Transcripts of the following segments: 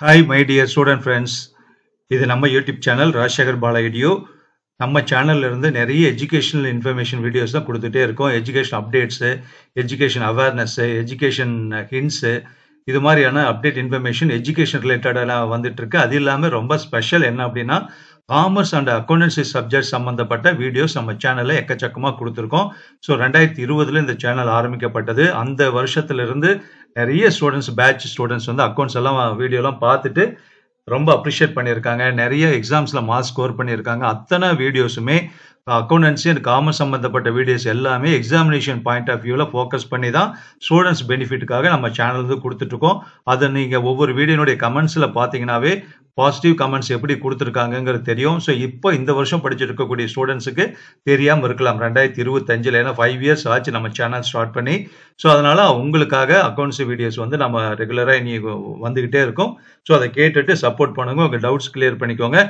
Hi, my dear student friends. இது நம்ம YouTube channel Rajasekar Bala video. நம்ம சேனல்ல இருந்து நிறைய எஜுகேஷனல் இன்ஃபர்மேஷன் வீடியோஸ் தான் கொடுத்துட்டே இருக்கோம். Education updates, education awareness, education hints, இது மாதிரியான அப்டேட் இன்ஃபர்மேஷன் எஜுகேஷன் ரிலேட்டடாக வந்துட்டு இருக்கு. அது இல்லாமல் ரொம்ப ஸ்பெஷல் என்ன அப்படின்னா காமர்ஸ் அண்ட் அக்கௌண்டன்சி சப்ஜெக்ட் சம்பந்தப்பட்ட வீடியோஸ் நம்ம சேனலில் எக்கச்சக்கமாக கொடுத்துருக்கோம். ஸோ 2020 இந்த சேனல் ஆரம்பிக்கப்பட்டது. அந்த வருஷத்திலிருந்து நிறைய ஸ்டூடெண்ட்ஸ் பேட்ச் ஸ்டூடெண்ட்ஸ் வந்து அக்கௌண்ட்ஸ் எல்லாம் வீடியோலாம் பார்த்துட்டு ரொம்ப அப்ரிஷியேட் பண்ணியிருக்காங்க. நிறைய எக்ஸாம்ஸில் மார்க்ஸ் ஸ்கோர் பண்ணியிருக்காங்க. அத்தனை வீடியோஸுமே அக்கௌண்டன்சி அண்ட் காமர்ஸ் சம்பந்தப்பட்ட வீடியோஸ் எல்லாமே எக்ஸாமினேஷன் பாயிண்ட் ஆஃப் வியூவில் ஃபோக்கஸ் பண்ணி தான் ஸ்டூடெண்ட்ஸ் பெனிஃபிட்டுக்காக நம்ம சேனல் வந்து கொடுத்துட்ருக்கோம். அதை நீங்கள் ஒவ்வொரு வீடியோனுடைய கமெண்ட்ஸில் பார்த்தீங்கன்னாவே பாசிட்டிவ் கமெண்ட்ஸ் எப்படி கொடுத்துருக்காங்கிறது தெரியும். ஸோ இப்போ இந்த வருஷம் படிச்சுட்டு இருக்கக்கூடிய ஸ்டூடெண்ட்ஸுக்கு தெரியாமல் இருக்கலாம் 2025 ஏன்னா 5 இயர்ஸ் ஆச்சு நம்ம சேனல் ஸ்டார்ட் பண்ணி. ஸோ அதனால் உங்களுக்காக அக்கௌண்ட்ஸ் வீடியோஸ் வந்து நம்ம ரெகுலராக இனி வந்துக்கிட்டே இருக்கும். ஸோ அதை கேட்டுட்டு சப்போர்ட் பண்ணுங்க, உங்கள் டவுட்ஸ் கிளியர் பண்ணிக்கோங்க.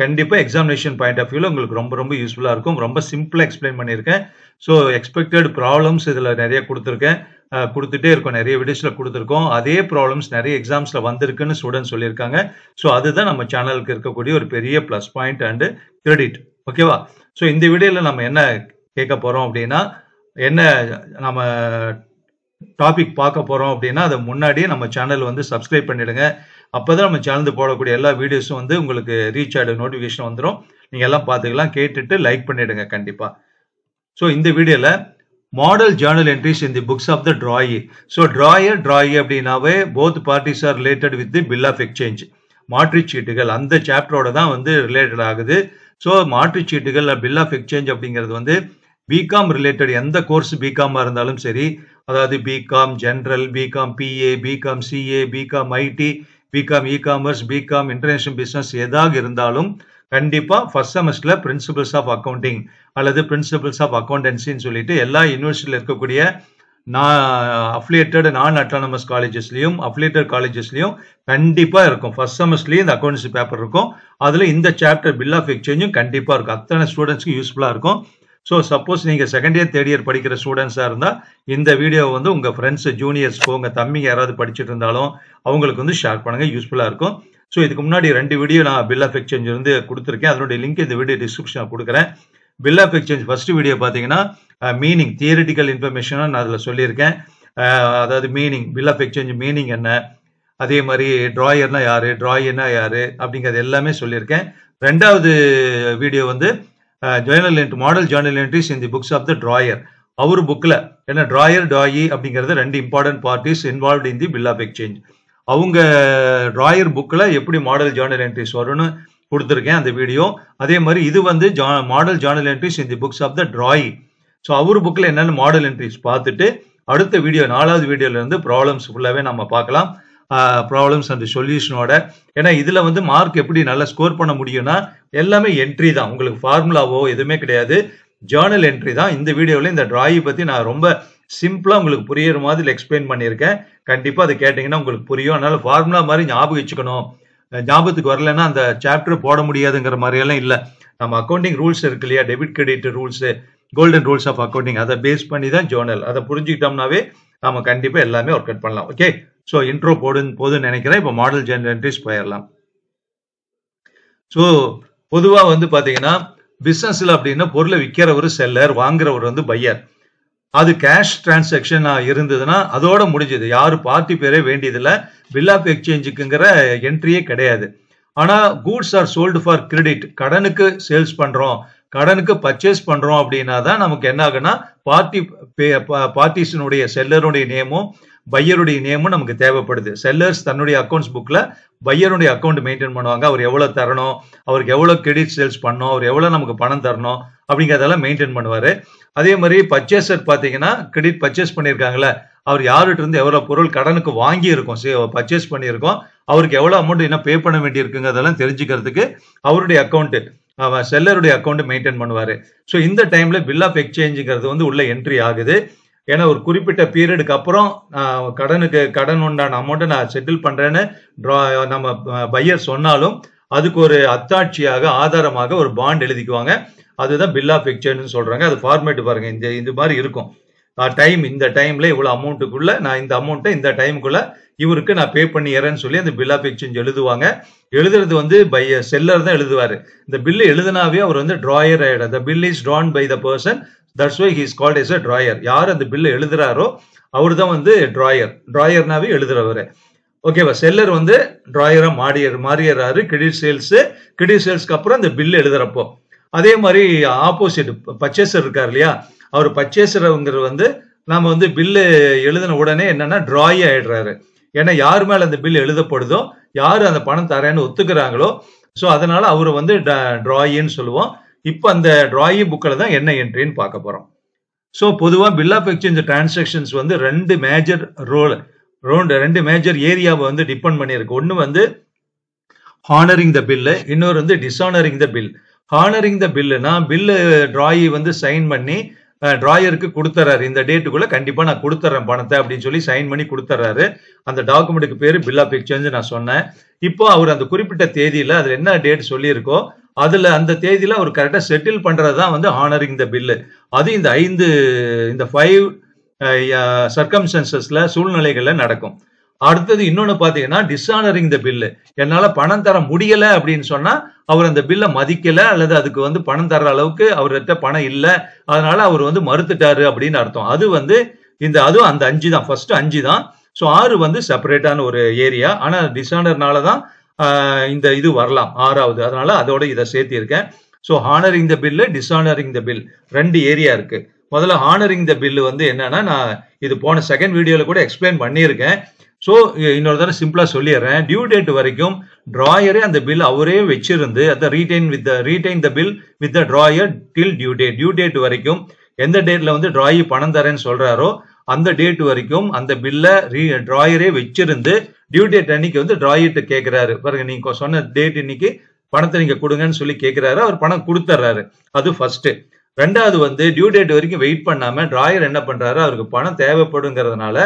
கண்டிப்பாக எக்ஸாமினேஷன் பாயிண்ட் ஆஃப் வியூவில் உங்களுக்கு ரொம்ப ரொம்ப யூஸ்ஃபுல்லாக இருக்கும். ரொம்ப சிம்பிளாக எக்ஸ்பிளைன் பண்ணியிருக்கேன். ஸோ எக்ஸ்பெக்டட் ப்ராப்ளம்ஸ் இதில் நிறைய கொடுத்துருக்கேன், கொடுத்துட்டே இருக்கோம், நிறைய வீடியோஸில் கொடுத்துருக்கோம். அதே ப்ராப்ளம்ஸ் நிறைய எக்ஸாம்ஸில் வந்திருக்குன்னு ஸ்டூடெண்ட்ஸ் சொல்லியிருக்காங்க. ஸோ அதுதான் நம்ம சேனலுக்கு இருக்கக்கூடிய ஒரு பெரிய ப்ளஸ் பாயிண்ட் அண்டு கிரெடிட். ஓகேவா? ஸோ இந்த வீடியோவில் நம்ம என்ன கேட்க போகிறோம் அப்படின்னா, என்ன நம்ம டாபிக் பார்க்க போகிறோம் அப்படின்னா, அதை முன்னாடியே நம்ம சேனல் வந்து சப்ஸ்கிரைப் பண்ணிவிடுங்க. அப்போ தான் நம்ம சேனல் போடக்கூடிய எல்லா வீடியோஸும் வந்து உங்களுக்கு ரீச் ஆகிடும், நோட்டிஃபிகேஷன் வந்துடும். நீங்கள் எல்லாம் பார்த்துக்கலாம், கேட்டுட்டு லைக் பண்ணிவிடுங்க கண்டிப்பாக. ஸோ இந்த வீடியோவில் model journal entries in the books of the drawee. So drawee அப்படின்னாவே both parties are related with the bill of exchange. மாற்றுச்சீட்டுகள் அந்த சாப்டரோட தான் வந்து ரிலேட்டட் ஆகுது. ஸோ மாற்றுச்சீட்டுகள் பில் ஆஃப் எக்ஸ்சேஞ்ச் அப்படிங்கிறது வந்து பிகாம் ரிலேட்டட் எந்த கோர்ஸ் பிகாமாக இருந்தாலும் சரி, அதாவது BCom general, BCom BA, BCom CA, BCom IT, BCom ecommerce, BCom international business எதாக இருந்தாலும் கண்டிப்பாக ஃபர்ஸ்ட் செமஸ்டரில் பிரின்சிபல்ஸ் ஆஃப் அக்கௌண்டிங் அல்லது பிரின்சிபல்ஸ் ஆஃப் அக்கௌண்டன்சின்னு சொல்லிட்டு எல்லா யூனிவர்சிட்டியில் இருக்கக்கூடிய அஃபிலியேட்டட் நான் அட்டானமஸ் காலேஜஸ்லையும் அஃபிலியேட்டட் காலேஜஸ்லையும் கண்டிப்பாக இருக்கும். ஃபர்ஸ்ட் செமஸ்டர்லேயும் இந்த அக்கௌண்டன்சி பேப்பர் இருக்கும். அதில் இந்த சாப்டர் பில் ஆஃப் எக்ஸ்சேஞ்சும் கண்டிப்பாக இருக்கும். அத்தனை ஸ்டூடெண்ட்ஸ்க்கு யூஸ்ஃபுல்லாக இருக்கும். ஸோ சப்போஸ் நீங்கள் செகண்ட் இயர் தேர்ட் இயர் படிக்கிற ஸ்டூடெண்ட்ஸாக இருந்தால் இந்த வீடியோ வந்து உங்கள் ஃப்ரெண்ட்ஸ் ஜூனியர்ஸ்க்கோ உங்கள் தம்பிங்க யாராவது படிச்சுட்டு இருந்தாலும் அவங்களுக்கு வந்து ஷேர் பண்ணுங்கள், யூஸ்ஃபுல்லாக இருக்கும். ஸோ இதுக்கு முன்னாடி 2 வீடியோ நான் பில் ஆஃப் எக்ஸ்சேஞ்ச் வந்து கொடுத்துருக்கேன். அதனுடைய லிங்க் இந்த வீடியோ டிஸ்கிரிப்ஷனில் கொடுக்குறேன். Bill of exchange first video பார்த்தீங்கன்னா மீனிங் தியரிட்டிக்கல் இன்ஃபர்மேஷனாக நான் அதில் சொல்லியிருக்கேன். அதாவது meaning, bill of exchange meaning என்ன, அதே மாதிரி டிராயர்னா யார், டிராயினா யார் அப்படிங்கிறது எல்லாமே சொல்லியிருக்கேன். 2வது வீடியோ வந்து model journal entries in the books of the drawer. அவர் புக்கில் ஏன்னா டிராயர் டிராயி அப்படிங்கிறது 2 important parties involved in the bill of exchange. அவங்க டிராயர் புக்கில் எப்படி மாடல் ஜேர்னல் என்ட்ரிஸ் வரும்னு கொடுத்துருக்கேன் அந்த வீடியோ. அதே மாதிரி இது வந்து model journal entries in the books of the drawee. So அவர் புக்கில் என்னென்ன மாடல் என்ட்ரிஸ் பார்த்துட்டு அடுத்த வீடியோ 4வது வீடியோலேருந்து ப்ராப்ளம்ஸ் ஃபுல்லாகவே நம்ம பார்க்கலாம். ப்ராப்ளம்ஸ் அண்ட் சொல்யூஷனோட. ஏன்னா இதில் வந்து மார்க் எப்படி நல்லா ஸ்கோர் பண்ண முடியும்னா எல்லாமே என்ட்ரி தான், உங்களுக்கு ஃபார்முலாவோ எதுவுமே கிடையாது, ஜேர்னல் என்ட்ரி தான். இந்த வீடியோவில் இந்த டிராயி பற்றி நான் ரொம்ப சிம்பிளாக உங்களுக்கு புரியுற மாதிரி எக்ஸ்பிளைன் பண்ணியிருக்கேன். கண்டிப்பாக அதை கேட்டிங்கன்னா உங்களுக்கு புரியும். அதனால் ஃபார்முலா மாதிரி ஞாபகம் வச்சுக்கணும், ஞாபகத்துக்கு வரலன்னா அந்த சாப்டர் போட முடியாதுங்கிற மாதிரியெல்லாம் இல்லை. நம்ம அக்கௌண்டிங் ரூல்ஸ் இருக்கு இல்லையா, debit credit rules, golden rules of accounting, அதை பேஸ் பண்ணி தான் ஜேர்னல். அதை புரிஞ்சுக்கிட்டோம்னாவே நம்ம கண்டிப்பாக எல்லாமே ஒர்க் அவுட் பண்ணலாம். ஓகே, ஸோ இன்ட்ரோ போதுன்னு நினைக்கிறேன். இப்போ மாடல் ஜேர்னல் என்ட்ரிஸ் போயிடலாம். ஸோ பொதுவாக வந்து பார்த்தீங்கன்னா பிஸ்னஸில் அப்படின்னா பொருளை விற்கிறவர் செல்லர், வாங்குறவர் வந்து பையர். அது கேஷ் டிரான்சாக்ஷன் இருந்ததுன்னா அதோட முடிஞ்சது, யாரு பார்ட்டி பேரே வேண்டியதில்லை, பில் ஆஃப் எக்ஸ்சேஞ்சுக்குங்கிற என்ட்ரியே கிடையாது. ஆனால் goods are sold for credit, கடனுக்கு சேல்ஸ் பண்ணுறோம், கடனுக்கு பர்ச்சேஸ் பண்ணுறோம் அப்படின்னா தான் நமக்கு என்ன ஆகுன்னா பார்ட்டிஸினுடைய செல்லருடைய நேமும் பையருடைய நேமும் நமக்கு தேவைப்படுது. செல்லர்ஸ் தன்னுடைய அக்கௌண்ட்ஸ் புக்கில் பையருடைய அக்கௌண்ட் மெயின்டைன் பண்ணுவாங்க. அவர் எவ்வளோ தரணும், அவருக்கு எவ்வளோ கிரெடிட் சேல்ஸ் பண்ணணும், அவர் எவ்வளோ நமக்கு பணம் தரணும் அப்படிங்கிறதெல்லாம் மெயின்டைன் பண்ணுவார். அதே மாதிரி பர்ச்சேசர் பார்த்தீங்கன்னா கிரெடிட் பர்ச்சேஸ் பண்ணியிருக்காங்களே, அவர் யார்கிட்ட இருந்து எவ்வளோ பொருள் கடனுக்கு வாங்கி இருக்கோம், பர்ச்சேஸ் பண்ணியிருக்கோம், அவருக்கு எவ்வளோ அமௌண்ட் இன்னும் பே பண்ண வேண்டியிருக்குங்க அதெல்லாம் தெரிஞ்சுக்கிறதுக்கு அவருடைய அக்கௌண்ட்டு, செல்லருடைய அக்கௌண்ட் மெயின்டைன் பண்ணுவார். ஸோ இந்த டைமில் பில் ஆஃப் எக்ஸ்சேஞ்சுங்கிறது வந்து உள்ள என்ட்ரி ஆகுது. ஏன்னா ஒரு குறிப்பிட்ட பீரியடுக்கு அப்புறம் கடன் உண்டான அமௌண்ட்டை நான் செட்டில் பண்ணுறேன்னு நம்ம பையர் சொன்னாலும் அதுக்கு ஒரு அத்தாட்சியாக ஆதாரமாக ஒரு பாண்ட் எழுதிக்குவாங்க. அதுதான் பில் ஆஃப் எக்ஸ்சேஞ்சுன்னு சொல்கிறாங்க. அது ஃபார்மேட் பாருங்கள், இந்த மாதிரி இருக்கும். டைம், இந்த டைமில் இவ்வளோ அமௌண்ட்டுக்குள்ளே நான் இந்த அமௌண்ட்டை இந்த டைமுக்குள்ளே இவருக்கு நான் பே பண்ணிடுறேன்னு சொல்லி அந்த பில் ஆஃப் எக்ஸ்சேஞ்ச் எழுதுவாங்க. எழுதுறது வந்து பை செல்லர் தான் எழுதுவாரு. இந்த பில்லு எழுதுனாவே அவர் வந்து டிராயர் ஆயிடும். the bill is drawn by the person, that's why he is called as a drawer. யார் அந்த பில்லை எழுதுறாரோ அவர் தான் வந்து டிராயர். டிராயர்னாவே எழுதுறவரு. ஓகேவா? செல்லர் வந்து டிராயரா மாறிடுறாரு. கிரெடிட் சேல்ஸ்க்கு அப்புறம் இந்த பில் எழுதுறப்போ. அதே மாதிரி ஆப்போசிட் பர்ச்சேசர் இருக்கார் இல்லையா, அவர் பர்ச்சேசர்ங்கிற வந்து நாம வந்து பில்லு எழுதின உடனே என்னன்னா டிராயி ஆயிடுறாரு. ஏன்னா யார் மேல அந்த பில் எழுதப்படுதோ, யாரு அந்த பணம் தரேன்னு ஒத்துக்கிறாங்களோ, ஸோ அதனால அவரை வந்து டிராயின்னு சொல்லுவோம். இப்போ அந்த டிராயி புக்கில் தான் என்ன என்ட்ரின்னு பார்க்க போறோம். ஸோ பொதுவாக பில் ஆஃப் எக்ஸ்சேஞ்ச் டிரான்சாக்ஷன்ஸ் வந்து ரெண்டு மேஜர் ஏரியாவை வந்து டிபெண்ட் பண்ணியிருக்கு. ஒன்று வந்து ஹானரிங் த பில்லு, இன்னொரு வந்து dishonouring the bill. Honouring the பில்லுனா பில்லு டிராயி வந்து சைன் பண்ணி டிராயருக்கு கொடுத்துறாரு. இந்த டேட்டுக்குள்ள கண்டிப்பா நான் கொடுத்துறேன் பணத்தை அப்படின்னு சொல்லி சைன் பண்ணி கொடுத்துறாரு. அந்த டாக்குமெண்ட்டுக்கு பேரு பில் ஆஃப் எக்ஸ்சேஞ்ச் நான் சொன்னேன். இப்போ அவர் அந்த குறிப்பிட்ட தேதியில அதுல என்ன டேட் சொல்லியிருக்கோ அதுல அந்த தேதியில அவர் கரெக்டா செட்டில் பண்றதுதான் வந்து ஹானரிங் த பில்லு. அது இந்த 5 சர்க்கம்ஸ்டன்சஸ்ல சூழ்நிலைகள்ல நடக்கும். அடுத்தது இன்னொன்னு பாத்தீங்கன்னா டிஸ்ஹானரிங் த பில்லு. என்னால பணம் தர முடியல அப்படின்னு சொன்னா அவர் அந்த பில்லை மதிக்கல அல்லது அதுக்கு வந்து பணம் தர்ற அளவுக்கு அவர்கிட்ட பணம் இல்லை, அதனால அவர் வந்து மறுத்துட்டாரு அப்படின்னு அர்த்தம். அது வந்து அதுவும் அந்த 5 தான், ஃபர்ஸ்ட் 5 தான். ஸோ 6 வந்து செப்பரேட்டான ஒரு ஏரியா. ஆனா டிஸ்ஹானர்னால தான் இந்த இது வரலாம் 6வது, அதனால அதோட இதை சேர்த்திருக்கேன். So honouring the bill, dishonouring the bill 2 area இருக்கு. முதல்ல ஹானரிங் த பில்லு வந்து என்னன்னா, நான் இது போன செகண்ட் வீடியோல கூட எக்ஸ்பிளைன் பண்ணியிருக்கேன். ஸோ இன்னொரு தடவை சிம்பிளா சொல்லிடுறேன். டியூ டேட் வரைக்கும் டிராயரே அந்த பில் அவரே வச்சிருந்து அதை retain the bill with the drawer till due date. Due date வரைக்கும் எந்த டேட்ல வந்து டிராயி பணம் தரேன்னு சொல்றாரோ அந்த டேட் வரைக்கும் அந்த பில்ல டிராயரே வச்சிருந்து டியூ டேட் அன்னைக்கு வந்து டிராயிட்ட கேட்கிறாரு. பாருங்க, நீங்க சொன்ன டேட் இன்னைக்கு பணத்தை நீங்க கொடுங்கன்னு சொல்லி கேட்கிறாரு. அவர் பணம் கொடுத்துட்றாரு. அது ஃபர்ஸ்ட். ரெண்டாவது வந்து டியூ டேட் வரைக்கும் வெயிட் பண்ணாம டிராயர் என்ன பண்றாரு, அவருக்கு பணம் தேவைப்படுங்கிறதுனால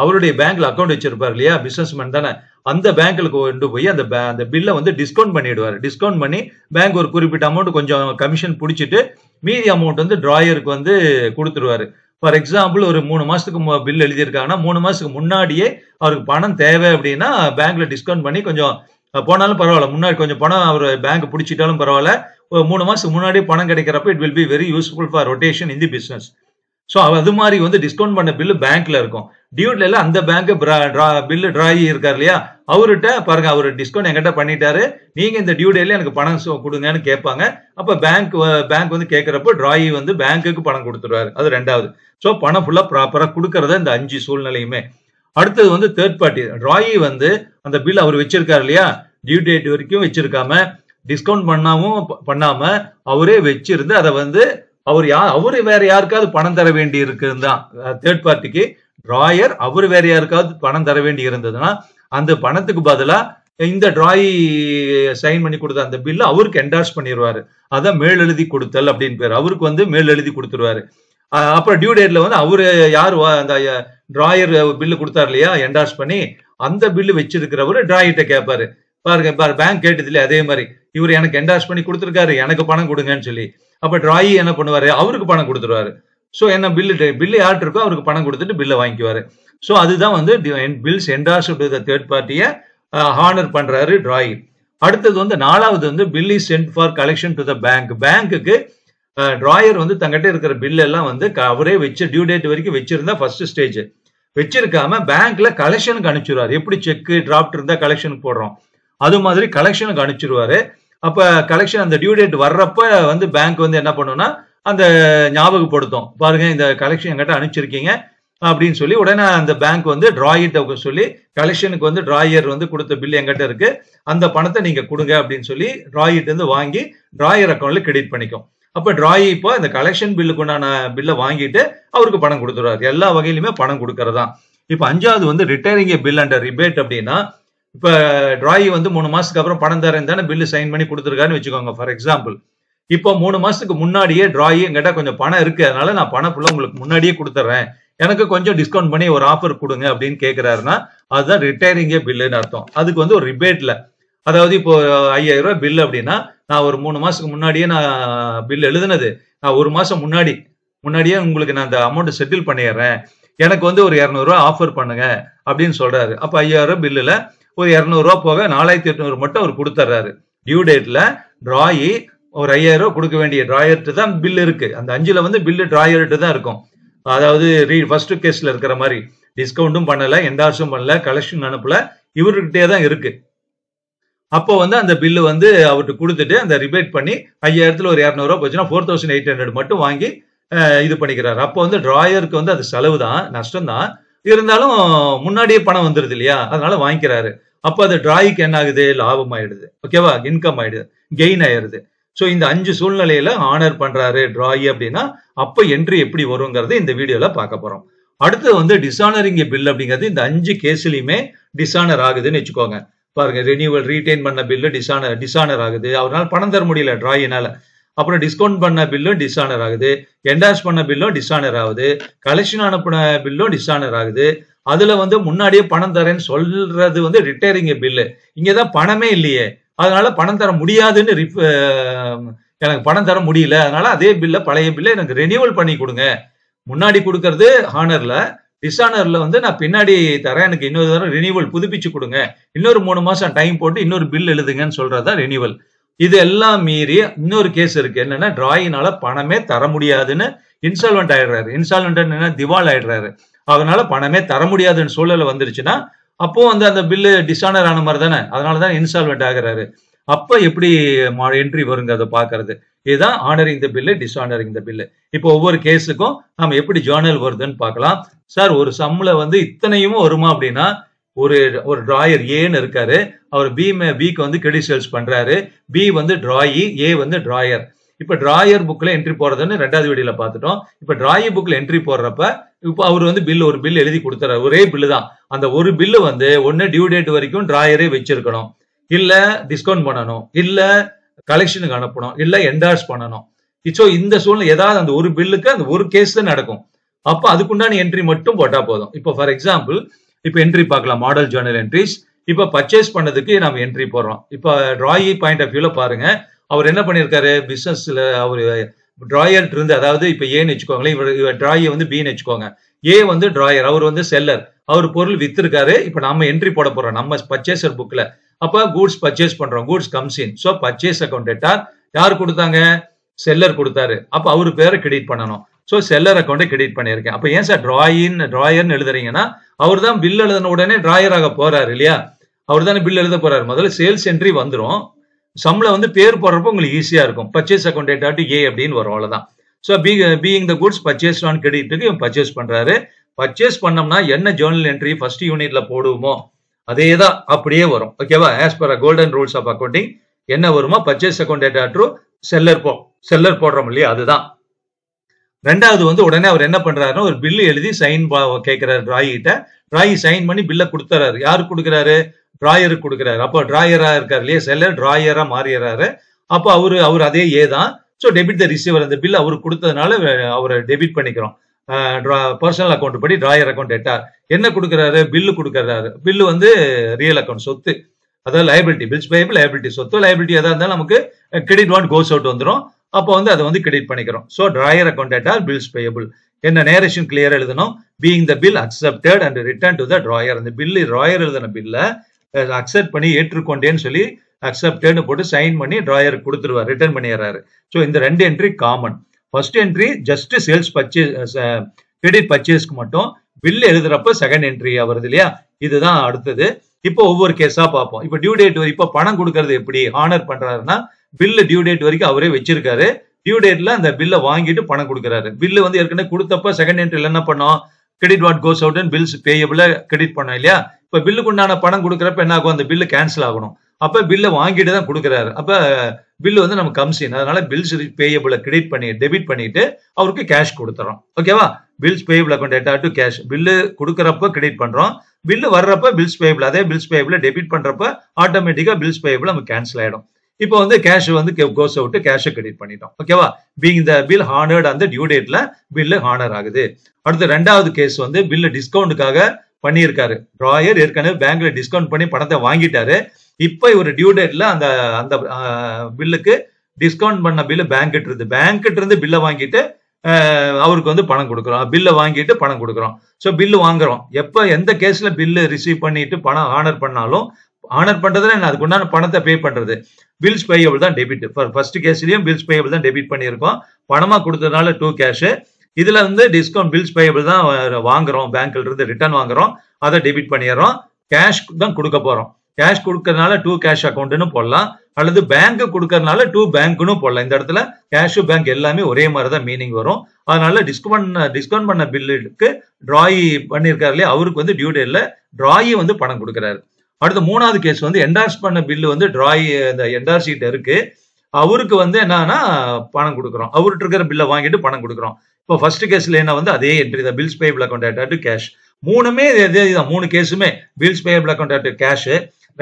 அவருடைய பேங்க்ல அக்கௌண்ட் வச்சிருப்பாரு இல்லையா, பிசினஸ்மேன் தானே, அந்த பேங்க்ல கொண்டு போய் அந்த பில்லை வந்து டிஸ்கவுண்ட் பண்ணிடுவாரு. டிஸ்கவுண்ட் பண்ணி பேங்க் ஒரு குறிப்பிட்ட அமௌண்ட் கொஞ்சம் கமிஷன் பிடிச்சிட்டு மீதி அமௌண்ட் வந்து டிராயருக்கு வந்து கொடுத்துருவாரு. ஃபார் எக்ஸாம்பிள் ஒரு 3 மாசத்துக்கு பில் எழுதியிருக்காங்கன்னா 3 மாசத்துக்கு முன்னாடியே அவருக்கு பணம் தேவை அப்படின்னா பேங்க்ல டிஸ்கவுண்ட் பண்ணி கொஞ்சம் போனாலும் பரவாயில்ல, முன்னாடி கொஞ்சம் பணம் அவர் பேங்க் பிடிச்சிட்டாலும் பரவாயில்ல, 3 மாசத்துக்கு முன்னாடி பணம் கிடைக்கிறப்ப it will be very useful for rotation in the business. So அது மாதிரி வந்து டிஸ்கவுண்ட் பண்ண பில்லு பேங்க்ல இருக்கும். டியூட்ல எல்லாம் அந்த பேங்க் பில்லு டிராயி இருக்காரு இல்லையா, அவர்கிட்ட பாருங்க, அவர் டிஸ்கவுண்ட் எங்கிட்ட பண்ணிட்டாரு, நீங்க இந்த டியூ டேட்ல எனக்கு பணம் கொடுங்கன்னு கேட்பாங்க. அப்ப பேங்க் வந்து கேட்கிறப்ப டிராயி வந்து பேங்க்குக்கு பணம் கொடுத்துருவாரு. அது ரெண்டாவது. ஸோ பணம் ஃபுல்லா ப்ராப்பரா கொடுக்கறத இந்த 5 சூழ்நிலையுமே. அடுத்தது வந்து தேர்ட் பார்ட்டி. டிராயி வந்து அந்த பில் அவர் வச்சிருக்காரு இல்லையா, டியூ டேட் வரைக்கும் வச்சிருக்காம டிஸ்கவுண்ட் பண்ணாம அவரே வச்சிருந்து அதை வந்து அவரு வேற யாருக்காவது பணம் தர வேண்டி இருக்குதான். தேர்ட் பார்ட்டிக்கு டிராயர் அவரு வேற யாருக்காவது பணம் தர வேண்டி இருந்ததுன்னா அந்த பணத்துக்கு பதிலா இந்த டிராயி சைன் பண்ணி கொடுத்த அந்த பில்ல அவருக்கு என்டார்ஸ் பண்ணிடுவாரு. அதான் மேலெழுதி கொடுத்தல் அப்படின்னு பேர். அவருக்கு வந்து மேலெழுதி கொடுத்துருவாரு. அப்புறம் டியூ டேட்ல வந்து அவரு யாரு அந்த டிராயர் பில்லு கொடுத்தாரு இல்லையா என்டார்ஸ் பண்ணி, அந்த பில்லு வச்சிருக்கிறவரு டிராயிட்ட கேட்பாரு. பாருங்க பேங்க் கேட்டது இல்லையா, அதே மாதிரி இவர் எனக்கு என்டார்ஸ் பண்ணி கொடுத்துருக்காரு, எனக்கு பணம் கொடுங்கன்னு சொல்லி. அப்ப டிராயி என்ன பண்ணுவாரு, அவருக்கு பணம் கொடுத்துருவாரு. ஸோ என்ன பில்லு யார்ட்டு இருக்கோ அவருக்கு பணம் கொடுத்துட்டு பில்லை வாங்கிக்குவாரு. ஸோ அதுதான் வந்து bills endorse to the third பார்ட்டியை ஹானர் பண்றாரு டிராயி. அடுத்தது வந்து 4வது வந்து bill is sent for collection to the bank. பேங்க்குக்கு டிராயர் வந்து தங்கிட்ட இருக்கிற பில் எல்லாம் வந்து அவரே வச்சு டியூ டேட் வரைக்கும் வச்சிருந்தா ஃபர்ஸ்ட் ஸ்டேஜ், வச்சிருக்காம பேங்க்ல கலெக்ஷனுக்கு அனுப்பிச்சிருவாரு. எப்படி செக் டிராப்ட் இருந்தா கலெக்ஷனுக்கு போடுறோம், அது மாதிரி கலெக்ஷனுக்கு அனுப்பிச்சிருவாரு. அப்ப கலெக்ஷன் அந்த டியூ டேட் வர்றப்ப வந்து பேங்க் வந்து என்ன பண்ணும்னா அந்த ஞாபகப்படுத்தும், பாருங்க இந்த கலெக்ஷன் என்கிட்ட அனுப்பிச்சிருக்கீங்க அப்படின்னு சொல்லி. உடனே அந்த பேங்க் வந்து டிராயிட்ட சொல்லி கலெக்ஷனுக்கு வந்து டிராயர் வந்து கொடுத்த பில் என்கிட்ட இருக்கு, அந்த பணத்தை நீங்க கொடுங்க அப்படின்னு சொல்லி டிராயிட்ட இருந்து வாங்கி டிராயர் அக்கௌண்ட்ல கிரெடிட் பண்ணிக்கும். அப்ப டிராயி இப்போ இந்த கலெக்ஷன் பில்லுக்கு உண்டான பில்லை வாங்கிட்டு அவருக்கு பணம் கொடுத்துருவாரு. எல்லா வகையிலுமே பணம் கொடுக்கறதா. இப்ப 5வது வந்து ரிட்டையரிங் பில் அண்ட் ரிபேட். அப்படின்னா இப்ப டிராயி வந்து 3 மாசத்துக்கு அப்புறம் பணம் தரேன் தானே பில்லு சைன் பண்ணி கொடுத்துருக்காருன்னு வச்சுக்கோங்க. ஃபார் எக்ஸாம்பிள் இப்போ 3 மாசத்துக்கு முன்னாடியே டிராயி என்கிட்ட கொஞ்சம் பணம் இருக்கு, அதனால நான் பணம் ஃபுல்லா உங்களுக்கு முன்னாடியே கொடுத்துட்றேன், எனக்கு கொஞ்சம் டிஸ்கவுண்ட் பண்ணி ஒரு ஆஃபர் கொடுங்க அப்படின்னு கேட்கிறாருன்னா அதுதான் ரிட்டையரிங் பில்லுன்னு அர்த்தம். அதுக்கு வந்து ஒரு ரிபேட்ல, அதாவது இப்போ 5000 ரூபாய் பில் அப்படின்னா நான் ஒரு 3 மாசத்துக்கு முன்னாடியே நான் பில் எழுதுனது, நான் 1 மாசம் முன்னாடியே உங்களுக்கு நான் அந்த அமௌண்ட் செட்டில் பண்ணிடுறேன், எனக்கு வந்து ஒரு 200 ரூபாய் ஆஃபர் பண்ணுங்க அப்படின்னு சொல்றாரு. அப்ப 5000 பில்லுல ஒரு 200 ரூபாய் போக 4800 மட்டும் அவர் கொடுத்துறாரு. டியூ டேட்ல டிராயி ஒரு 5000 கொடுக்க வேண்டிய டிராயர்ட்டு தான் பில் இருக்கு. அந்த 5ல வந்து பில்லு டிராயர்ட்டு தான் இருக்கும். அதாவது ஃபர்ஸ்ட் கேஸ்ல இருக்கிற மாதிரி டிஸ்கவுண்டும் பண்ணல, என்டார்ஸும் பண்ணல, கலெக்ஷன் அனுப்பல, இவர்கிட்டே தான் இருக்கு. அப்போ வந்து அந்த பில்லு வந்து அவர்கிட்ட கொடுத்துட்டு அந்த ரிபேட் பண்ணி 5000த்துல ஒரு 200 ரூபாய் போச்சுன்னா 4800 மட்டும் வாங்கி இது பண்ணிக்கிறாரு. அப்போ வந்து டிராயருக்கு வந்து அது செலவு தான், நஷ்டம் தான். இருந்தாலும் முன்னாடியே பணம் வந்துருது இல்லையா, அதனால வாங்கிக்கிறாரு. அப்போ அது டிராய்க்கு என்ன ஆகுது, லாபம் ஆயிடுது. ஓகேவா, இன்கம் ஆயிடுது, கெயின் ஆயிடுது. ஸோ இந்த 5 சூழ்நிலையில ஆனர் பண்றாரு டிராயி அப்படின்னா அப்ப என்ட்ரி எப்படி வருங்கிறது இந்த வீடியோல பார்க்க போறோம். அடுத்து வந்து டிசானரிங் பில் அப்படிங்கிறது இந்த 5 கேஸ்லயுமே டிசானர் ஆகுதுன்னு வச்சுக்கோங்க. பாருங்க, ரெனியூவல் ரீடைன் பண்ண பில்லு டிசானர் ஆகுது, அவரால் பணம் தர முடியல டிராயினால. அப்புறம் டிஸ்கவுண்ட் பண்ண பில்லும் டிசானர் ஆகுது, என்டார்ஸ் பண்ண பில்லும் டிசானர் ஆகுது, கலெக்ஷன் அனுப்பின பில்லும் டிசானர் ஆகுது. அதுல வந்து முன்னாடியே பணம் தரேன்னு சொல்றது வந்து ரிட்டையரிங் பில்லு. இங்கதான் பணமே இல்லையே, அதனால பணம் தர முடியாதுன்னு எனக்கு பணம் தர முடியல, அதனால அதே பில்ல பழைய பில்ல எனக்கு ரெனியூவல் பண்ணி கொடுங்க. முன்னாடி கொடுக்கறது ஹானர்ல, டிசானர்ல வந்து நான் பின்னாடி தரேன், எனக்கு இன்னொரு தடவை ரெனியூவல் புதுப்பிச்சு கொடுங்க, இன்னொரு 3 மாசம் டைம் போட்டு இன்னொரு பில் எழுதுங்கன்னு சொல்றதா ரெனியூவல். இது எல்லாம் மீறி இன்னொரு கேஸ் இருக்கு. என்னன்னா டிராயினால பணமே தர முடியாதுன்னு இன்சால்வெண்ட் ஆயிடுறாரு. இன்சால்வெண்ட் என்ன, திவால் ஆயிடுறாரு. அதனால பணமே தர முடியாதுன்னு சூழல் வந்துருச்சுன்னா அப்போ வந்து அந்த பில்லு டிசானர் ஆன மாதிரி தானே, அதனாலதான் இன்சால்வெண்ட் ஆகுறாரு. அப்ப எப்படி என்ட்ரி வருங்கிறத பாக்குறது, இதுதான் ஆனரிங் த பில்லு, டிசானரிங் த பில்லு. இப்போ ஒவ்வொரு கேஸுக்கும் நம்ம எப்படி ஜேர்னல் வருதுன்னு பார்க்கலாம். சார் ஒரு சம்ல வந்து இத்தனையும் வருமா அப்படின்னா, ஒரு டிராயர் ஏன்னு இருக்காரு, அவர் பிக்கு வந்து கிரெடிட் சேல்ஸ் பண்றாரு, பி வந்து டிராயி, ஏ வந்து டிராயர். இப்ப டிராயர் புக்ல என்ட்ரி போறதுன்னு 2வது வீடியோல பார்த்துட்டோம். இப்ப டிராயி புக்ல என்ட்ரி போடுறப்ப இப்ப அவர் வந்து ஒரு பில் எழுதி கொடுத்துறாரு, ஒரே பில்லு தான். அந்த ஒரு பில்லு வந்து ஒன்னு டியூ டேட் வரைக்கும் டிராயரே வச்சிருக்கணும், இல்ல டிஸ்கவுண்ட் பண்ணணும், இல்ல கலெக்ஷனுக்கு அனுப்பணும், இல்ல என்டார்ஸ் பண்ணணும். சோ இந்த சூழ்நிலை ஏதாவது அந்த ஒரு பில்லுக்கு அந்த ஒரு கேஸ் தான் நடக்கும். அப்ப அதுக்குண்டான என்ட்ரி மட்டும் போட்டா போதும். இப்போ ஃபார் எக்ஸாம்பிள் இப்ப என்ட்ரி பார்க்கலாம், மாடல் ஜேர்னல் என்ட்ரிஸ். இப்ப பர்ச்சேஸ் பண்ணதுக்கு நம்ம என்ட்ரி போடுறோம். இப்ப டிராயி பாயிண்ட் ஆஃப் வியூல பாருங்க, அவர் என்ன பண்ணிருக்காரு, பிசினஸ்ல அவரு டிராயர் இருந்து, அதாவது இப்ப ஏன்னு வச்சுக்கோங்களேன், இவர் டிராயை வந்து பின்னு வச்சுக்கோங்க, ஏ வந்து டிராயர், அவர் வந்து செல்லர், அவர் பொருள் வித்திருக்காரு. இப்ப நம்ம என்ட்ரி போட போறோம் நம்ம பர்ச்சேசர் புக்ல. அப்ப கூட்ஸ் பர்ச்சேஸ் பண்றோம், goods comes in. So purchase account data யார் கொடுத்தாங்க, செல்லர் கொடுத்தாரு. அப்ப அவரு பேரை கிரெடிட் பண்ணணும். சோ செல்லர் அக்கௌண்ட்டை கிரெடிட் பண்ணியிருக்கேன். அப்ப ஏன் சார் டிராயர்னு எழுதுறீங்கன்னா, அவர் தான் பில் எழுதின உடனே டிராயர் ஆக போறாரு இல்லையா, அவர் தானே பில் எழுத போறாரு. முதல்ல சேல்ஸ் என்ட்ரி வந்துடும், சம்ல வந்து பேர் போடுறப்ப உங்களுக்கு ஈஸியா இருக்கும். Purchase account data to A அப்படின்னு வரும், அவ்வளவுதான். So being the goods purchase on கிரெடிட்டுக்கு பர்ச்சேஸ் பண்றாரு. பர்ச்சேஸ் பண்ணோம்னா என்ன ஜேர்னல் என்ட்ரி ஃபர்ஸ்ட் யூனிட்ல போடுவோமோ அதே தான் அப்படியே வரும். ஓகேவா, as per golden rules of accounting என்ன வருமோ, purchase account data to seller போடுறோம் இல்லையா, அதுதான். 2வது வந்து உடனே அவர் என்ன பண்றாருன்னா, ஒரு பில்லு எழுதி சைன் கேட்கிறாரு டிராயிட்ட. டிராயி சைன் பண்ணி பில்ல கொடுத்துறாரு. யாருக்கு கொடுக்குறாரு, டிராயருக்கு கொடுக்குறாரு. அப்போ டிராயரா இருக்காரு இல்லையா, செல்லர் டிராயரா மாறிடுறாரு. அப்போ அவரு அதே ஏ தான். ஸோ டெபிட் த ரிசீவர், அந்த பில் அவருக்கு கொடுத்ததுனால அவரை டெபிட் பண்ணிக்கிறோம். பர்சனல் அக்கௌண்ட் படி டிராயர் அக்கௌண்ட் டேட்டா என்ன கொடுக்குறாரு, பில்லு கொடுக்குறாரு. பில்லு வந்து ரியல் அக்கௌண்ட், சொத்து, அதாவது லைபிலிட்டி, பில்ஸ் பேயபிள், லைபிலிட்டி, சொத்து லைபிலிட்டி எதா இருந்தாலும் நமக்கு கிரெடிட் வாட் கோஸ் அவுட் வந்துடும். அப்போ வந்து அதை வந்து கிரெடிட் பண்ணிக்கிறோம். So drawer account data bills payable. என்ன நேரேஷன் கிளியர் எழுதணும், being the bill accepted and return to the drawer. அந்த பில்லு டிராயர் எழுதின பில்ல அக்செப்ட் பண்ணி ஏற்றுக்கொண்டேன்னு சொல்லி அக்செப்டட்னு போட்டு சைன் பண்ணி டிராயருக்கு கொடுத்துருவார், ரிட்டர்ன் பண்ணிடுறாரு. ஸோ இந்த 2 entry common. First entry just sales purchase, credit பர்ச்சேஸ்க்கு மட்டும். பில் எழுதுறப்ப செகண்ட் என்ட்ரி வருது இல்லையா, இதுதான் அடுத்தது. இப்போ ஒவ்வொரு கேஸா பார்ப்போம். இப்போ டியூ டேட் இப்போ பணம் கொடுக்கறது எப்படி ஆனர் பண்றாருன்னா, பில்லு டியூ டேட் வரைக்கும் அவரே வச்சிருக்காரு. டியூ டேட்ல அந்த பில்லை வாங்கிட்டு பணம் கொடுக்குறாரு. பில்லு வந்து ஏற்கனவே கொடுத்தப்ப செகண்ட் என்ட்ரில என்ன பண்ணோம், credit what goes out and bills payable credit பண்ணோம் இல்லையா. இப்ப பில்லுக்கு உண்டான பணம் கொடுக்குறப்ப என்ன ஆகும், அந்த பில்லு கேன்சல் ஆகணும். அப்ப பில்லை வாங்கிட்டு தான் கொடுக்குறாரு. அப்ப பில்லு வந்து நம்ம கம்சின், அதனால பில்ஸ் பேயபிள் கிரெடிட் பண்ணி டெபிட் பண்ணிட்டு அவருக்கு கேஷ் கொடுத்துறோம். ஓகேவா, bills payable account data to cash. Bill கொடுக்குறப்ப கிரெடிட் பண்றோம், பில்லு வர்றப்ப பில்ஸ் பேயபிள், அதே பில்ஸ் பேயபிள் டெபிட் பண்றப்ப ஆட்டோமேட்டிக்கா பில்ஸ் பேயபிள் நமக்கு கேன்சல் ஆயிடும். இப்போ வந்து கேஷ் வந்து கோஸ் அவுட், கேஷ் கிரெடிட் பண்ணிட்டோம். ஓகேவா, பீயிங் த பில் ஹானர்ட் அந்த டியூ டேட்ல பில்லு ஹானர் ஆகுது. அடுத்து 2வது கேஸ் வந்து பில்லு டிஸ்கவுண்ட்டுக்காக பண்ணியிருக்காரு. டிராயர் ஏற்கனவே பேங்க்ல டிஸ்கவுண்ட் பண்ணி பணத்தை வாங்கிட்டாரு. இப்ப இவர் டியூ டேட்ல அந்த பில்லுக்கு டிஸ்கவுண்ட் பண்ண பில்லு பேங்க் இருந்து பில்லை வாங்கிட்டு அவருக்கு வந்து பணம் கொடுக்குறோம். பில்லை வாங்கிட்டு பணம் கொடுக்குறோம். ஸோ பில்லு வாங்குறோம். எப்போ எந்த கேஸ்ல பில்லு ரிசீவ் பண்ணிட்டு பணம் ஆனர் பண்ணாலும், ஆனர் பண்றதுல என்ன அதுக்கு உண்டான பணத்தை பே பண்றது. பில்ஸ் பேயபிள் தான் டெபிட். ஃபர்ஸ்ட் கேஸ்லயும் பில்ஸ் பேயபிள் தான் டெபிட் பண்ணியிருக்கோம். பணமா கொடுத்ததுனால 2 கேஷ். இதுல வந்து டிஸ்கவுண்ட் பில்ஸ் பேயபிள் தான் வாங்குறோம், பேங்க்ல இருந்து ரிட்டர்ன் வாங்குறோம், அதை டெபிட் பண்ணிடுறோம். கேஷ் தான் கொடுக்க போறோம். கேஷ் கொடுக்கறதுனால 2 கேஷ் அக்கௌண்ட்னு போடலாம், அல்லது பேங்க் கொடுக்கறதுனால 2 பேங்க்னு போடலாம். இந்த இடத்துல கேஷ் பேங்க் எல்லாமே ஒரே மாதிரி தான் மீனிங் வரும். அதனால டிஸ்கவுண்ட் பண்ண பில்லுக்கு டிராய் பண்ணியிருக்காரு இல்லையா, அவருக்கு வந்து டியூ டேட்ல டிராயி வந்து பணம் கொடுக்குறாரு. அடுத்த 3வது கேஸ் வந்து என்டார்ஸ் பண்ண பில்லு வந்து டிராய் இந்த என்டார்ஸ் ஷீட் இருக்கு, அவருக்கு வந்து என்னன்னா பணம் கொடுக்குறோம். அவர்கிட்ட இருக்கிற பில்லை வாங்கிட்டு பணம் கொடுக்குறோம். இப்போ ஃபர்ஸ்ட் கேஸ்ல என்ன வந்து அதே என்ட்ரி தான், bills payable account at cash. மூணுமே இதே தான், 3 கேஸுமே bills payable account at cash.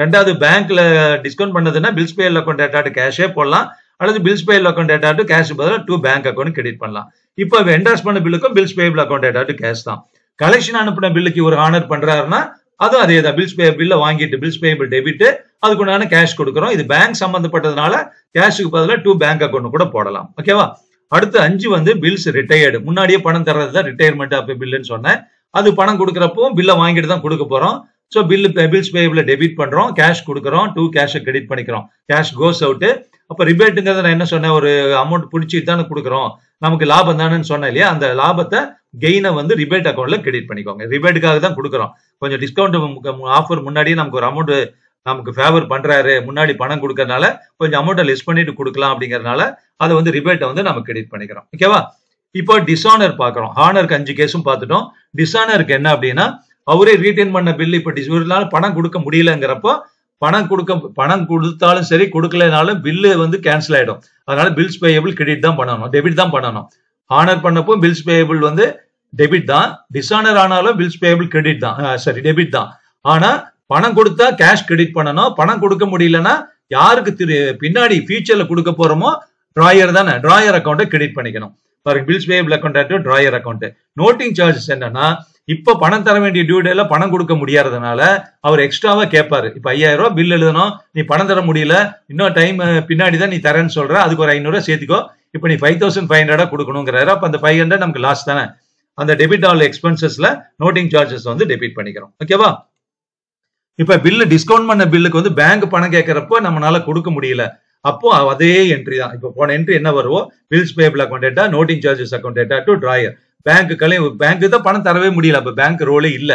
ரெண்டாவது பேங்க்ல டிஸ்கவுண்ட் பண்ணதுன்னா பில்ஸ் பேயபிள் அக்கௌண்ட் அட் கேஷே போடலாம், அல்லது bills payable account at cash பதிலாக 2 பேங்க் அக்கௌண்ட் கிரெடிட் பண்ணலாம். இப்போ என்டார்ஸ் பண்ண பில்லுக்கும் bills payable account at cash தான். கலெக்ஷன் அனுப்பின பில்லுக்கு ஒரு ஆனர் பண்றாருன்னா அதுவும் அதே தான், பில்ஸ் பில்ல வாங்கிட்டு பில்ஸ் பேயபிள் டெபிட், அதுக்குண்டான கேஷ் கொடுக்குறோம். இது பேங்க் சம்பந்தப்பட்டதுனால கேஷுக்கு பதிலாக 2 பேங்க் அக்கௌண்ட் கூட போடலாம். ஓகேவா? அடுத்து 5 வந்து பில்ஸ் ரிட்டையர்டு. முன்னாடியே பணம் தர்றது தான் ரிட்டையர்மெண்ட் ஆஃப் பில்லுன்னு சொன்னேன். அது பணம் கொடுக்குறப்போ பில்லை வாங்கிட்டு தான் கொடுக்க போறோம். ஸோ பில்ஸ் பேயபிள் டெபிட் பண்றோம், கேஷ் கொடுக்குறோம், 2 கேஷை கிரெடிட் பண்ணிக்கிறோம். Cash goes out. அப்போ ரிபேட்டுங்கிறத நான் என்ன சொன்னேன், ஒரு அமௌண்ட் பிடிச்சிட்டு தானே கொடுக்குறோம், நமக்கு லாபம் தானேன்னு சொன்னேன் இல்லையா, அந்த லாபத்தை கெயினை வந்து ரிபேட் அக்கௌண்ட்ல கிரெடிட் பண்ணிக்கோங்க. ரிபேட்டுக்காக தான் கொடுக்குறோம். கொஞ்சம் டிஸ்கவுண்ட் ஆஃபர் முன்னாடியே நமக்கு ஒரு அமௌண்ட் நமக்கு ஃபேவர் பண்றாரு, முன்னாடி பணம் கொடுக்கறதுனால கொஞ்சம் அமௌண்ட்டை லெஸ் பண்ணிட்டு கொடுக்கலாம் அப்படிங்கறதுனால அதை வந்து ரிபேட்டை வந்து நம்ம கிரெடிட் பண்ணிக்கிறோம். ஓகேவா? இப்போ டிஸ்ஆனர் பாக்குறோம். ஹானருக்கு 5 கேஸும் பார்த்துட்டோம். டிஸ்ஆனருக்கு என்ன அப்படின்னா, அவரே ரீட்டைன் பண்ண பில் இப்ப டிஸ்ஆனர்னால பணம் கொடுக்க முடியலங்கிறப்போ பணம் கொடுத்தாலும் சரி கொடுக்கலனாலும் பில்லு வந்து கேன்சல் ஆயிடும். அதனால பில்ஸ் பேயபிள் கிரெடிட் தான் பண்ணணும், டெபிட் தான் பண்ணணும். ஹானர் பண்ணப்போ பில்ஸ் பேயபிள் வந்து டெபிட் தான், டிஸ்ஆனர் ஆனாலும் பில்ஸ் பேயபிள் கிரெடிட் தான், சரி டெபிட் தான். ஆனா பணம் கொடுத்தா கேஷ் கிரெடிட் பண்ணணும். பணம் கொடுக்க முடியலன்னா யாருக்கு பின்னாடி ஃபியூச்சர்ல கொடுக்க போறோமோ டிராயர் தானே, டிராயர் அக்கௌண்ட்டை கிரெடிட் பண்ணிக்கணும். பாருங்க, bills payable account drawer account. Noting charges என்னன்னா, இப்ப பணம் தர வேண்டிய டியூ டேல பணம் கொடுக்க முடியாததுனால அவர் எக்ஸ்ட்ராவா கேட்பாரு. இப்ப 5000 ரூபாய் பில் எழுதணும், நீ பணம் தர முடியல, இன்னும் டைம் பின்னாடி தான் நீ தரேன்னு சொல்ற, அதுக்கு ஒரு 500 ரூபாய் சேர்த்துக்கோ, இப்ப நீ 5500 கொடுக்கணுங்கிறாரு. அப்ப அந்த 500 நமக்கு லாஸ் தானே. அந்த டெபிட் ஆல் எக்ஸ்பென்சஸ்ல நோட்டிங் சார்ஜஸ் வந்து டெபிட் பண்ணிக்கிறோம். ஓகேவா? இப்ப பில்லு டிஸ்கவுண்ட் பண்ண பில்லுக்கு வந்து பேங்க் பணம் கேட்கறப்போ நம்மளால கொடுக்க முடியல, அப்போ அதே என்ட்ரி தான். இப்போ போன என்ட்ரி என்ன வருவோம், bills payable account noting charges account to drawer. பேங்க்கு தான் பணம் தரவே முடியல, அப்ப பேங்க் ரோலே இல்ல.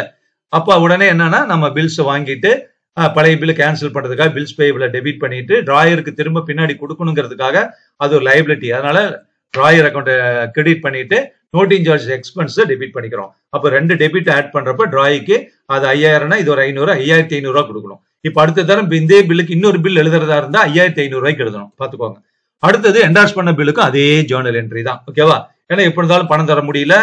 அப்ப உடனே என்னன்னா நம்ம பில்ஸ் வாங்கிட்டு பழைய பில் கேன்சல் பண்றதுக்காக பில்ஸ் பேயபிள டெபிட் பண்ணிட்டு டிராயருக்கு திரும்ப பின்னாடி கொடுக்கணுங்கிறதுக்காக அது ஒரு லைபிலிட்டி. அதனால டிராயர் அக்கௌண்ட் கிரெடிட் பண்ணிட்டு நோட்டிங் சார்ஜ் எக்ஸ்பென்ஸ் டெபிட் பண்ணிக்கிறோம். அப்ப 2 டெபிட் ஆட் பண்றப்ப டிராய்க்கு அது 5000னா இது ஒரு 500, 5500 ரூபாய் கொடுக்கணும். இப்ப அடுத்த தரம் இதே பில்லுக்கு இன்னொரு பில் எழுதுறதா இருந்தா 5500 ரூபாய்க்கு எழுதணும், பாத்துக்கோங்க. அடுத்தது என்டார்ஸ் பண்ண பில்லுக்கு அதே ஜேர்னல் என்ட்ரி தான். ஓகேவா? ஏன்னா எப்படி இருந்தாலும் பணம் தர முடியல,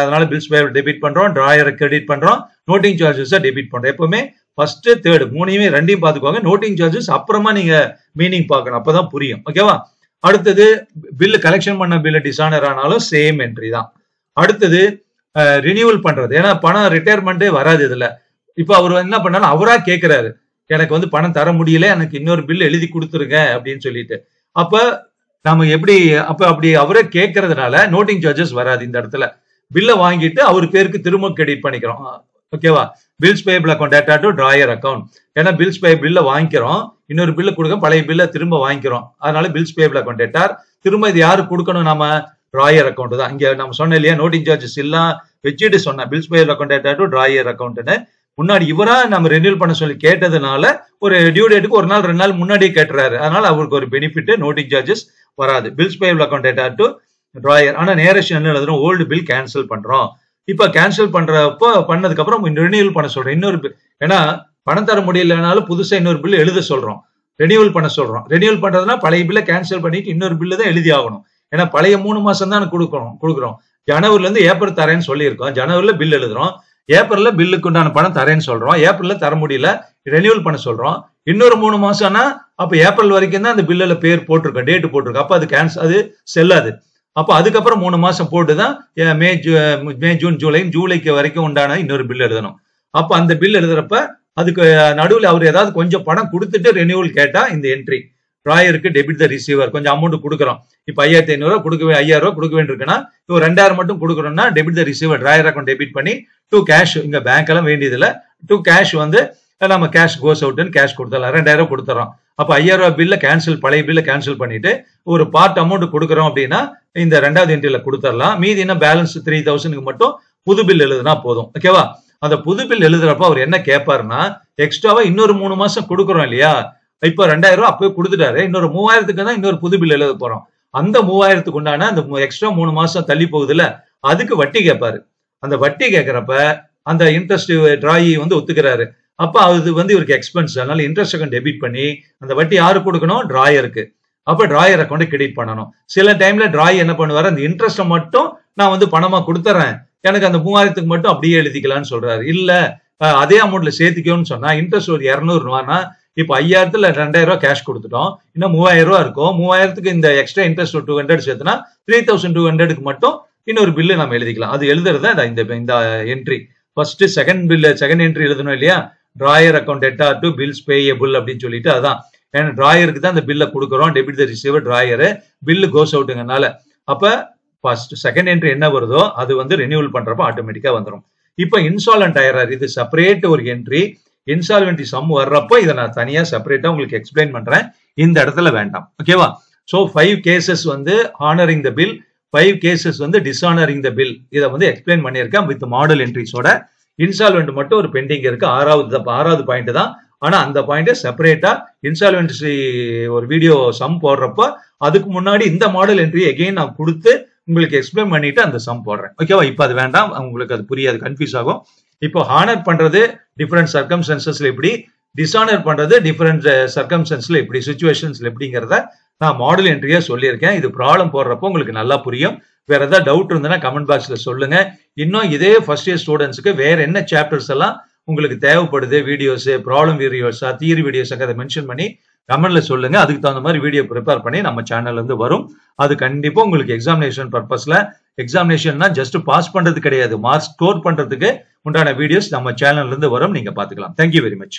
அதனால பில்ஸ் பேயபிள் டெபிட் பண்றோம், டிராயரை கிரெடிட் பண்றோம், நோட்டிங் சார்ஜஸ் டெபிட் பண்றோம். எப்பவுமே ஃபர்ஸ்ட் தேர்ட் மூணையுமே ரெண்டையும் பாத்துக்கோங்க. நோட்டிங் சார்ஜஸ் அப்புறமா நீங்க மீனிங் பார்க்கணும், அப்பதான் புரியும். ஓகேவா? அடுத்தது பில்லு கலெக்ஷன் பண்ண பில்லு டிஸ்ஆனர் ஆனாலும் சேம் என்ட்ரி தான். அடுத்தது ரினியூவல் பண்றது. ஏன்னா பணம் ரிட்டையர்மெண்டே வராது இதுல. இப்ப அவர் என்ன பண்ணாலும் அவரா கேட்கிறாரு, எனக்கு வந்து பணம் தர முடியல, எனக்கு இன்னொரு பில் எழுதி கொடுத்துருங்க அப்படின்னு சொல்லிட்டு. அப்ப நம்ம எப்படி அப்படி அவரே கேட்கறதுனால நோட்டிங் சார்ஜஸ் வராது. இந்த இடத்துல பில்ல வாங்கிட்டு அவர் பேருக்கு திரும்ப கிரெடிட் பண்ணிக்கிறோம். ஓகேவா? Bills payable account to drawer account. ஏன்னா பில்ஸ் பில்ல வாங்கிக்கிறோம், இன்னொரு பில்ல கொடுக்க பழைய பில்ல திரும்ப வாங்கிக்கிறோம், அதனால பில்ஸ் பேயபிள் அக்கௌண்ட் திரும்ப இது யாரு கொடுக்கணும், நம்ம டிராயர் அக்கௌண்ட் தான். இங்க நம்ம சொன்ன இல்லையா, நோட்டிங் சார்ஜஸ் எல்லாம் வச்சுட்டு சொன்ன bills payable account to drawer அக்கௌண்ட்னு. முன்னாடி இவரா நம்ம ரெனியூல் பண்ண சொல்லி கேட்டதுனால ஒரு டியூ டேட்டுக்கு 1 நாள் 2 நாள் முன்னாடியே கேட்டுறாரு, அதனால அவருக்கு ஒரு பெனிஃபிட், நோட்டிங் சார்ஜஸ் வராது. Bills payable account to drawer. ஆனா நேரேஷன் என்ன எழுதுறோம், ஓல்டு பில் கேன்சல் பண்றோம். இப்ப கேன்சல் பண்றப்போ பண்ணதுக்கு அப்புறம் ரெனியூவல் பண்ண சொல்றோம் இன்னொரு பில். ஏன்னா பணம் தர முடியலனாலும் புதுசா இன்னொரு பில் எழுத சொல்றோம், ரெனியூவல் பண்ண சொல்றோம். ரெனியூவல் பண்றதுனா பழைய பில்ல கேன்சல் பண்ணிட்டு இன்னொரு பில்லு தான் எழுதி ஆகணும். ஏன்னா பழைய 3 மாசம் தான் கொடுக்குறோம். ஜனவரில இருந்து ஏப்ரல் தரேன்னு சொல்லியிருக்கோம், ஜனவரில பில் எழுதுறோம், ஏப்ரல்ல பில்லுக்கு உண்டான பணம் தரேன்னு சொல்றோம், ஏப்ரல்ல தர முடியல ரெனியூவல் பண்ண சொல்றோம். இன்னொரு 3 மாசம்னா அப்ப ஏப்ரல் வரைக்கும் தான் அந்த பில்லுல பேர் போட்டிருக்கோம், டேட் போட்டிருக்கோம், அப்ப அது கேன்சல், அது செல்லாது. அப்ப அதுக்கப்புறம் 3 மாசம் போட்டுதான் மே ஜூன் ஜூலைக்கு வரைக்கும் உண்டான இன்னொரு பில் எழுதணும். அப்ப அந்த பில் எழுதுறப்ப அதுக்கு நடுவில் அவர் ஏதாவது கொஞ்சம் பணம் கொடுத்துட்டு ரெனியூவல் கேட்டா இந்த என்ட்ரி டிராயருக்கு டெபிட் த ரிசீவர் கொஞ்சம் அமௌண்ட் கொடுக்குறோம். இப்ப 5500 கொடுக்க 5000 கொடுக்க வேண்டியிருக்குன்னா இப்போ 2000 மட்டும் கொடுக்குறோம்னா debit the receiver drawer account debit பண்ணி டு கேஷ், இங்க பேங்க் எல்லாம் வேண்டியது இல்ல, டு கேஷ் வந்து நம்ம கேஷ் கோஸ் அவுட்னு கேஷ் கொடுத்துடலாம். 2000 கொடுத்துறோம். அப்ப 5000 பில்ல கேன்சல், பழைய பில்ல கேன்சல் பண்ணிட்டு ஒரு பார்ட் அமௌண்ட் கொடுக்குறோம் அப்படின்னா இந்த ரெண்டாவது என்ட்ரியில கொடுத்துடலாம். மீதி என்ன பேலன்ஸ் 3000க்கு மட்டும் புது பில் எழுதுனா போதும். ஓகேவா? அந்த புது பில் எழுதுறப்ப அவர் என்ன கேட்பாருன்னா, எக்ஸ்ட்ராவா இன்னொரு 3 மாசம் கொடுக்குறோம் இல்லையா, இப்ப 2000 அப்பவே கொடுத்துட்டாரு, இன்னொரு 3000க்கு தான் இன்னொரு புது பில் எழுத போறோம். அந்த 3000க்கு உண்டான அந்த எக்ஸ்ட்ரா 3 மாசம் தள்ளி போகுதுல, அதுக்கு வட்டி கேட்பாரு. அந்த வட்டி கேட்கிறப்ப அந்த இன்ட்ரெஸ்ட் டிராயி வந்து ஒத்துக்கிறாரு. அப்ப அது வந்து இவருக்கு எக்ஸ்பென்ஸ், அதனால இன்ட்ரெஸ்ட் அக்கௌண்ட் டெபிட் பண்ணி அந்த வட்டி யாருக்கு கொடுக்கணும்? டிராயருக்கு. அப்ப டிராயர் அக்கௌண்ட் கிரெடிட் பண்ணணும். சில டைம்ல டிராய் என்ன பண்ணுவாரு, அந்த இன்ட்ரெஸ்ட்டை மட்டும் நான் வந்து பணமா கொடுத்துறேன், எனக்கு அந்த 3000க்கு மட்டும் அப்படியே எழுதிக்கலாம்னு சொல்றாரு. இல்ல அதே அமௌண்ட்ல சேர்த்துக்கோன்னு சொன்னா இன்ட்ரெஸ்ட் ஒரு 200 ரூபான்னா இப்ப 5000த்துல 2000 கேஷ் கொடுத்துட்டோம், இன்னும் 3000 இருக்கும். 3000க்கு இந்த எக்ஸ்ட்ரா இன்ட்ரெஸ்ட் 200 சேர்த்துனா 3200க்கு மட்டும் இன்னொரு பில்லு நம்ம எழுதிக்கலாம். அது எழுதுறத இந்த entry first second bill, second entry எழுதணும் இல்லையா, drawer account debtor to bills payable அப்படின்னு சொல்லிட்டு அதான். ஏன்னா டிராயருக்கு தான் அந்த பில்ல கொடுக்குறோம், debit the receiver drawer, bill goes அவுட்டுங்கனால. அப்ப ஃபர்ஸ்ட் செகண்ட் என்ட்ரி என்ன வருதோ அது வந்து ரெனியூவல் பண்றப்ப ஆட்டோமேட்டிக்கா வந்துடும். இப்ப இன்சால்வென்ட் ஆயிராரு, இது செப்பரேட் ஒரு என்ட்ரி. இன்சால்வென்டி சம் வர்றப்போ இதை நான் தனியா செப்பரேட்டா உங்களுக்கு எக்ஸ்பிளைன் பண்றேன், இந்த இடத்துல வேண்டாம். ஓகேவா? சோ 5 கேசஸ் வந்து ஹானரிங் த பில், 5 கேசஸ் வந்து டிஸ்ஆனரிங் த பில். இதை வந்து எக்ஸ்பிளைன் பண்ணியிருக்கேன் வித் மாடல் என்ட்ரிஸோட. இன்சால்வென்ட் மட்டும் ஒரு பெண்டிங் இருக்கு, 6வது பாயிண்ட் தான். ஆனா அந்த பாயிண்ட் செப்பரேட்டா இன்சால்வென்சி ஒரு வீடியோ சம் போடுறப்ப அதுக்கு முன்னாடி இந்த மாடல் என்ட்ரி எகைன் நான் கொடுத்து உங்களுக்கு எக்ஸ்பிளைன் பண்ணிட்டு அந்த சம் போடுறேன். ஓகேவா? இப்ப அது வேண்டாம், உங்களுக்கு அது புரியாது, கன்ஃபியூஸ் ஆகும். இப்போ ஹானர் பண்றது டிஃபரெண்ட் சர்க்கம்ஸ்டன்சஸ்ல எப்படி, டிஸ்ஆனர் பண்றது டிஃபரெண்ட் சர்க்கம்ஸ்டன்ஸ்ல எப்படி, சிச்சுவேஷன்ஸ்ல எப்படிங்கிறத நான் மாடல் என்ட்ரியா சொல்லியிருக்கேன். இது ப்ராப்ளம் போடுறப்போ உங்களுக்கு நல்லா புரியும். வேற ஏதாவது டவுட் இருந்ததுன்னா கமெண்ட் பாக்ஸ்ல சொல்லுங்க. இன்னும் இதே ஃபர்ஸ்ட் இயர் ஸ்டூடெண்ட்ஸ்க்கு வேற என்ன சாப்டர்ஸ் எல்லாம் உங்களுக்கு தேவைப்படுது, வீடியோஸ், ப்ராப்ளம் வீடியோஸா, தியரி வீடியோஸா, அதை மென்ஷன் பண்ணி கமெண்ட்ல சொல்லுங்க. அதுக்கு தகுந்த மாதிரி வீடியோ ப்ரிப்பேர் பண்ணி நம்ம சேனல்ல இருந்து வரும். அது கண்டிப்பா உங்களுக்கு எக்ஸாமினேஷன் பர்பஸ்ல, எக்ஸாமினேஷன்னா ஜஸ்ட் பாஸ் பண்றது கிடையாது, மார்க் ஸ்கோர் பண்றதுக்கு உண்டான வீடியோஸ் நம்ம சேனல்ல இருந்து வரும், நீங்க பாத்துக்கலாம். Thank you very much.